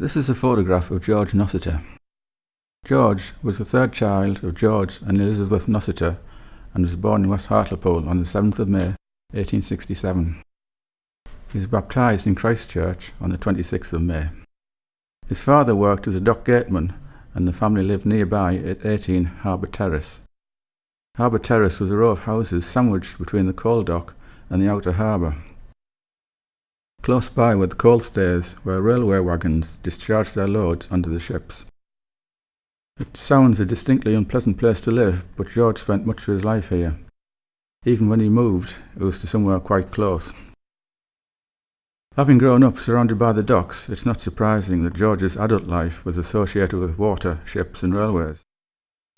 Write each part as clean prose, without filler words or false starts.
This is a photograph of George Nossiter. George was the third child of George and Elizabeth Nossiter and was born in West Hartlepool on the 7th of May, 1867. He was baptised in Christ Church on the 26th of May. His father worked as a dock gateman and the family lived nearby at 18 Harbour Terrace. Harbour Terrace was a row of houses sandwiched between the coal dock and the outer harbour. Close by were the coal stairs where railway wagons discharged their loads onto the ships. It sounds a distinctly unpleasant place to live, but George spent much of his life here. Even when he moved, it was to somewhere quite close. Having grown up surrounded by the docks, it's not surprising that George's adult life was associated with water, ships and railways.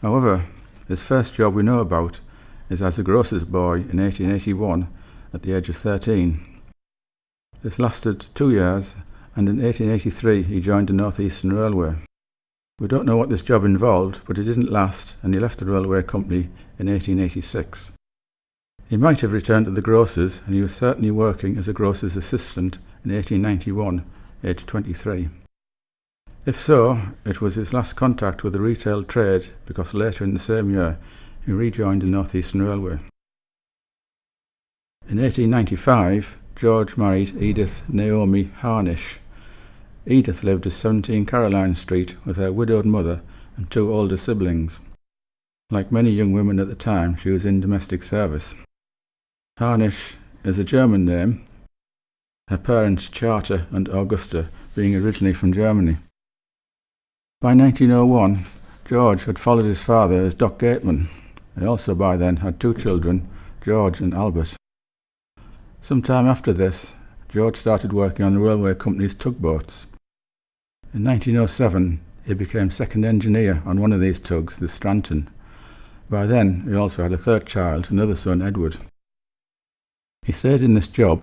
However, his first job we know about is as a grocer's boy in 1881 at the age of 13. This lasted 2 years, and in 1883 he joined the North Eastern Railway. We don't know what this job involved, but it didn't last, and he left the railway company in 1886. He might have returned to the grocers, and he was certainly working as a grocer's assistant in 1891, aged 23. If so, it was his last contact with the retail trade, because later in the same year he rejoined the North Eastern Railway. In 1895, George married Edith Naomi Harnish. Edith lived at 17 Caroline Street with her widowed mother and 2 older siblings. Like many young women at the time, she was in domestic service. Harnish is a German name, her parents Charter and Augusta being originally from Germany. By 1901, George had followed his father as dock gateman. He also by then had 2 children, George and Albert. Some time after this, George started working on the railway company's tugboats. In 1907, he became second engineer on one of these tugs, the Stranton. By then, he also had a third child, another son, Edward. He stayed in this job,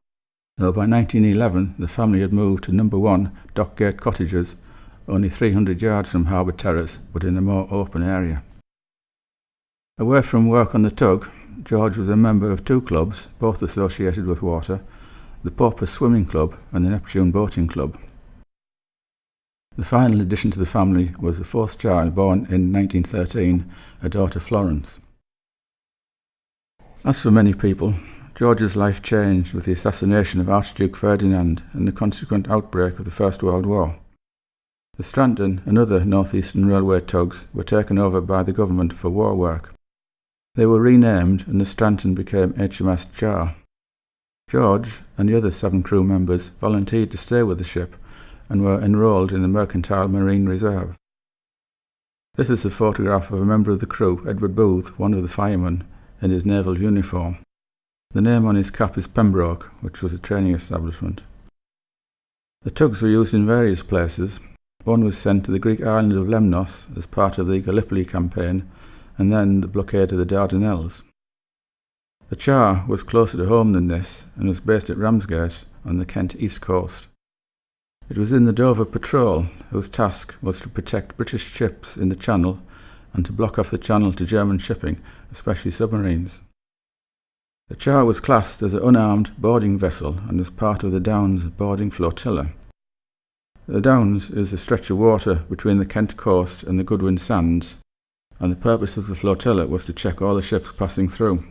though by 1911 the family had moved to number 1 Dockgate Cottages, only 300 yards from Harbour Terrace, but in a more open area. Away from work on the tug, George was a member of 2 clubs, both associated with water, the Porpoise Swimming Club and the Neptune Boating Club. The final addition to the family was the 4th child, born in 1913, a daughter Florence. As for many people, George's life changed with the assassination of Archduke Ferdinand and the consequent outbreak of the First World War. The Stranton and other North Eastern Railway tugs were taken over by the government for war work. They were renamed and the Stranton became HMS Char. George and the other 7 crew members volunteered to stay with the ship and were enrolled in the Mercantile Marine Reserve. This is a photograph of a member of the crew, Edward Booth, one of the firemen, in his naval uniform. The name on his cap is Pembroke, which was a training establishment. The tugs were used in various places. One was sent to the Greek island of Lemnos as part of the Gallipoli campaign, and then the blockade of the Dardanelles. The Char was closer to home than this and was based at Ramsgate on the Kent east coast. It was in the Dover Patrol, whose task was to protect British ships in the Channel and to block off the channel to German shipping, especially submarines. The Char was classed as an unarmed boarding vessel and was part of the Downs boarding flotilla. The Downs is a stretch of water between the Kent coast and the Goodwin Sands, and the purpose of the flotilla was to check all the ships passing through.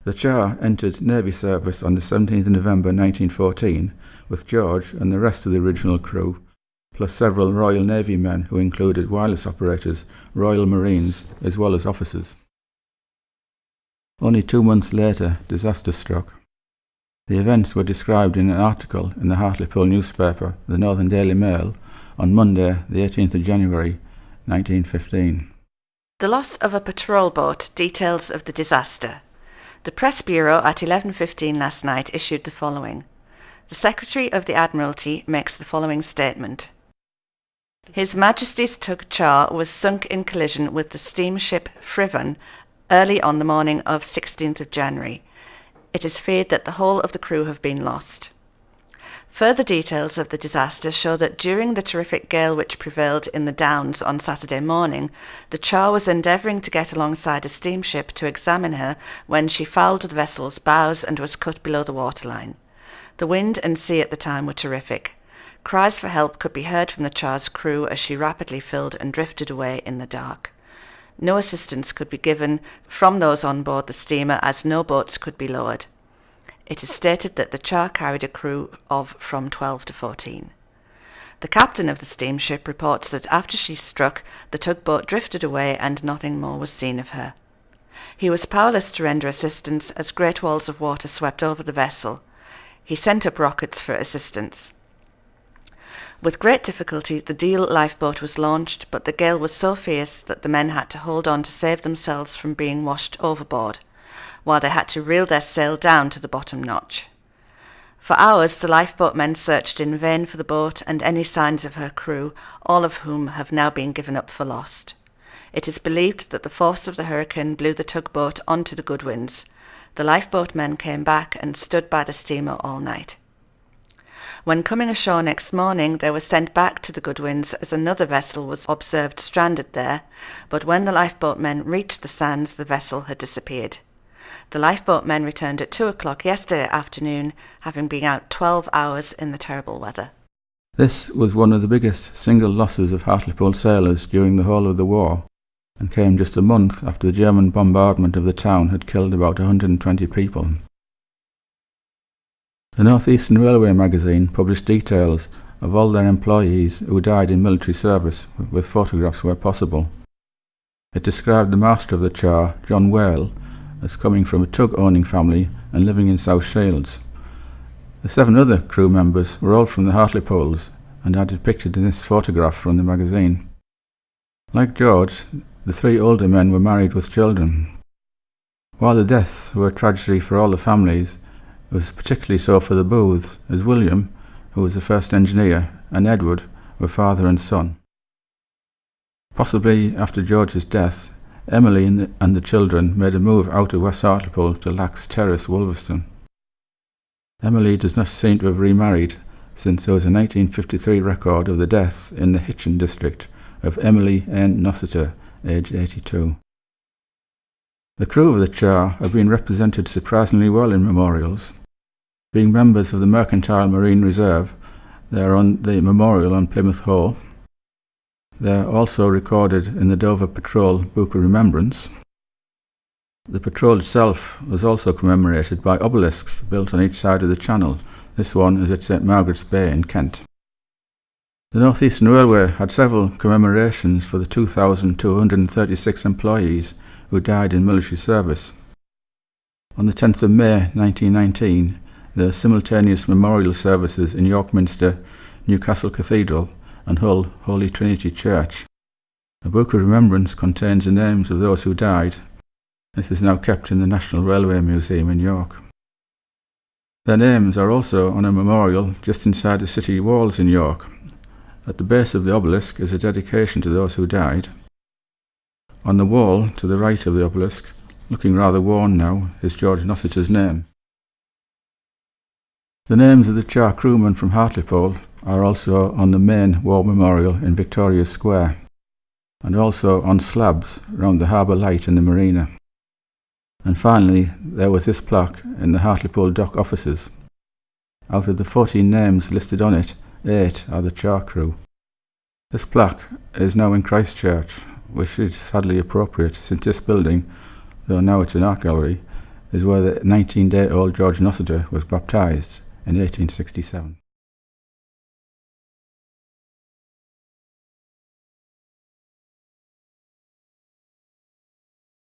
The Char entered Navy service on the 17th of November 1914 with George and the rest of the original crew, plus several Royal Navy men who included wireless operators, Royal Marines, as well as officers. Only 2 months later, disaster struck. The events were described in an article in the Hartlepool newspaper, the Northern Daily Mail, on Monday, the 18th of January, 1915. The loss of a patrol boat details of the disaster. The Press Bureau at 11:15 last night issued the following. The Secretary of the Admiralty makes the following statement. His Majesty's tug Char was sunk in collision with the steamship Frivon early on the morning of 16th of January. It is feared that the whole of the crew have been lost. Further details of the disaster show that during the terrific gale which prevailed in the Downs on Saturday morning, the Char was endeavouring to get alongside a steamship to examine her when she fouled the vessel's bows and was cut below the waterline. The wind and sea at the time were terrific. Cries for help could be heard from the Char's crew as she rapidly filled and drifted away in the dark. No assistance could be given from those on board the steamer as no boats could be lowered. It is stated that the Char carried a crew of from 12 to 14. The captain of the steamship reports that after she struck, the tugboat drifted away and nothing more was seen of her. He was powerless to render assistance as great walls of water swept over the vessel. He sent up rockets for assistance. With great difficulty, the Deal lifeboat was launched, but the gale was so fierce that the men had to hold on to save themselves from being washed overboard, while they had to reel their sail down to the bottom notch. For hours, the lifeboat men searched in vain for the boat and any signs of her crew, all of whom have now been given up for lost. It is believed that the force of the hurricane blew the tugboat onto the Goodwins. The lifeboat men came back and stood by the steamer all night. When coming ashore next morning, they were sent back to the Goodwins as another vessel was observed stranded there, but when the lifeboat men reached the sands, the vessel had disappeared. The lifeboat men returned at 2 o'clock yesterday afternoon, having been out 12 hours in the terrible weather. This was one of the biggest single losses of Hartlepool sailors during the whole of the war, and came just a month after the German bombardment of the town had killed about 120 people. The North Eastern Railway magazine published details of all their employees who died in military service, with photographs where possible. It described the master of the Char, John Whale, as coming from a tug-owning family and living in South Shields. The 7 other crew members were all from the Hartlepools and are depicted in this photograph from the magazine. Like George, the 3 older men were married with children. While the deaths were a tragedy for all the families, it was particularly so for the Booths, as William, who was the first engineer, and Edward were father and son. Possibly after George's death, Emily and the children made a move out of West Hartlepool to Lax Terrace, Wolverston. Emily does not seem to have remarried, since there was a 1953 record of the death in the Hitchin district of Emily N. Nossiter, aged 82. The crew of the Char have been represented surprisingly well in memorials. Being members of the Mercantile Marine Reserve, they are on the memorial on Plymouth Hoe. They are also recorded in the Dover Patrol Book of Remembrance. The patrol itself was also commemorated by obelisks built on each side of the channel. This one is at St Margaret's Bay in Kent. The North Eastern Railway had several commemorations for the 2,236 employees who died in military service. On the 10th of May 1919, there are simultaneous memorial services in York Minster, Newcastle Cathedral and Hull Holy Trinity Church. A book of remembrance contains the names of those who died. This is now kept in the National Railway Museum in York. Their names are also on a memorial just inside the city walls in York. At the base of the obelisk is a dedication to those who died. On the wall to the right of the obelisk, looking rather worn now, is George Nossiter's name. The names of the Char crewmen from Hartlepool are also on the main war memorial in Victoria Square, and also on slabs round the harbour light in the marina. And finally, there was this plaque in the Hartlepool dock offices. Out of the 14 names listed on it, 8 are the Char crew. This plaque is now in Christchurch, which is sadly appropriate since this building, though now it's an art gallery, is where the 19-day-old George Nossiter was baptised in 1867.